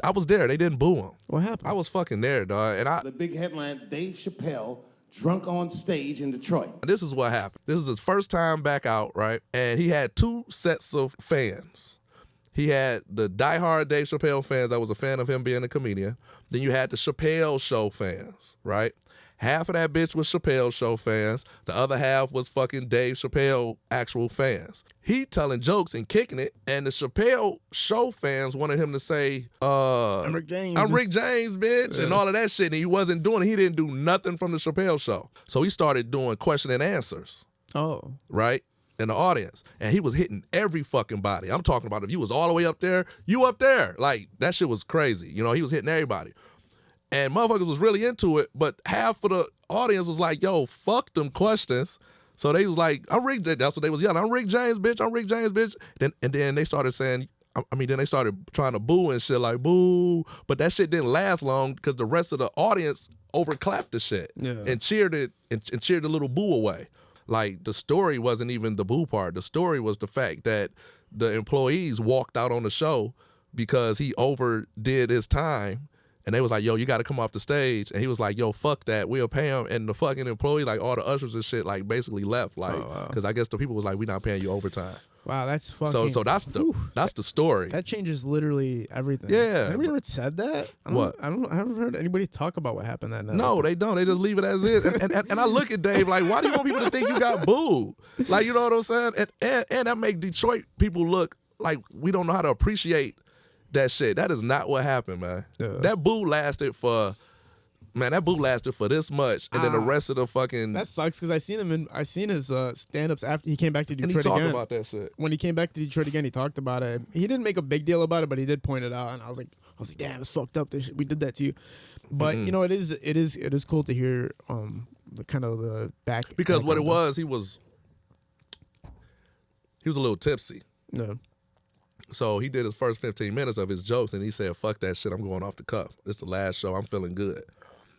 I was there. They didn't boo him. What happened? I was fucking there, dog. And the big headline, Dave Chappelle drunk on stage in Detroit. This is what happened. This is his first time back out, right? And he had two sets of fans. He had the diehard Dave Chappelle fans that was a fan of him being a comedian. Then you had the Chappelle Show fans, right? Half of that bitch was Chappelle Show fans. The other half was fucking Dave Chappelle actual fans. He telling jokes and kicking it, and the Chappelle Show fans wanted him to say, I'm Rick James. I'm Rick James, bitch, and all of that shit. And he wasn't doing it. He didn't do nothing from the Chappelle Show. So he started doing question and answers. Oh. Right? In the audience. And he was hitting every fucking body. I'm talking about if you was all the way up there, you up there. Like, that shit was crazy. You know, he was hitting everybody. And motherfuckers was really into it, but half of the audience was like, yo, fuck them questions. So they was like, I'm Rick James. That's what they was yelling. I'm Rick James, bitch. I'm Rick James, bitch. And then they started saying, then they started trying to boo and shit, like, boo. But that shit didn't last long because the rest of the audience overclapped the shit and cheered it and cheered the little boo away. Like, the story wasn't even the boo part. The story was the fact that the employees walked out on the show because he overdid his time. And they was like, yo, you got to come off the stage. And he was like, yo, fuck that. We'll pay him. And the fucking employee, like all the ushers and shit, like basically left. Like, because I guess the people was like, we not paying you overtime. Wow, that's fucking... So that's the story. That changes literally everything. Yeah. Anybody ever said that? I haven't heard anybody talk about what happened that night. No, they don't. They just leave it as is. And I look at Dave like, why do you want people to think you got booed? Like, you know what I'm saying? And that make Detroit people look like we don't know how to appreciate that shit. That is not what happened, man. Yeah. That boo lasted for this much, and then the rest of the fucking... That sucks because I seen his stand-ups after he came back to Detroit again. And he again. talked about that shit. When he came back to Detroit again, he talked about it. He didn't make a big deal about it, but he did point it out, and I was like, damn, it's fucked up. We did that to you. But you know, it is cool to hear the kind of the back, because what it was, he was a little tipsy. No. So he did his first 15 minutes of his jokes, and he said, fuck that shit, I'm going off the cuff. It's the last show, I'm feeling good.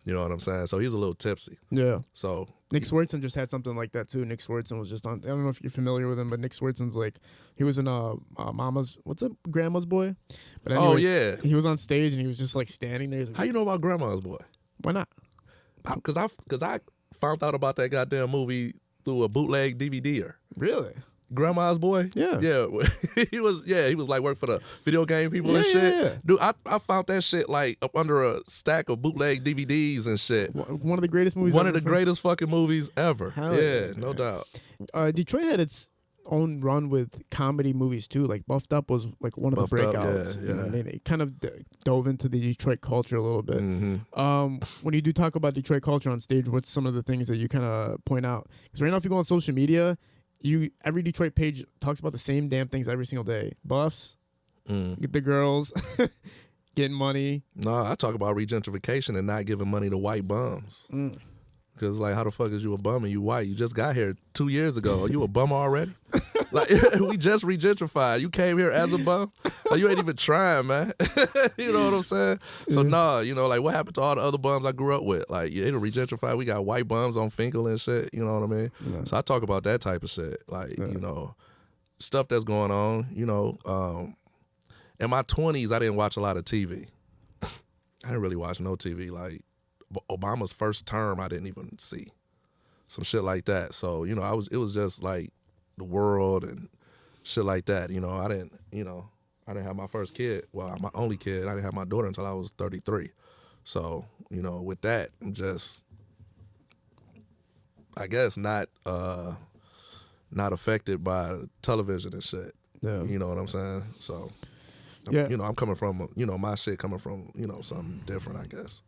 You know what I'm saying? So he's a little tipsy. Yeah. So Nick Swartzen just had something like that too. Nick Swartzen was just on, I don't know if you're familiar with him, but Nick Swartzen's like, he was in Grandma's Boy? But anyway, yeah. He was on stage and he was just like standing there. Like, how you know about Grandma's Boy? Why not? Because I found out about that goddamn movie through a bootleg DVDer. Really? Grandma's Boy? Yeah. he was like work for the video game people and shit. Yeah. Dude, I found that shit like up under a stack of bootleg DVDs and shit. One of the greatest movies One of the greatest fucking movies ever. Hell yeah, no doubt. Detroit had its own run with comedy movies too. Like Buffed Up was like one of the breakouts. Yeah. You know what I mean? It kind of dove into the Detroit culture a little bit. Mm-hmm. When you do talk about Detroit culture on stage, what's some of the things that you kind of point out? Because right now if you go on social media, every Detroit page talks about the same damn things every single day. Buffs, get the girls, getting money. No, I talk about regentrification and not giving money to white bums. Because, like, how the fuck is you a bum and you white? You just got here 2 years ago. Are you a bum already? Like, we just regentrified. You came here as a bum? Like, you ain't even trying, man. You know what I'm saying? So, nah, you know, like, what happened to all the other bums I grew up with? Like, yeah, it'll regentrify. We got white bums on Finkel and shit. You know what I mean? Yeah. So I talk about that type of shit. Like, you know, stuff that's going on. You know, in my 20s, I didn't watch a lot of TV. I didn't really watch no TV. Like, Obama's first term, I didn't even see. Some shit like that. So, you know, it was just like the world and shit like that. You know, I didn't have my first kid. Well, my only kid. I didn't have my daughter until I was 33. So, you know, with that, I'm just, I guess, not affected by television and shit. Yeah. You know what I'm saying? So, you know, I'm coming from, you know, my shit coming from, you know, something different, I guess.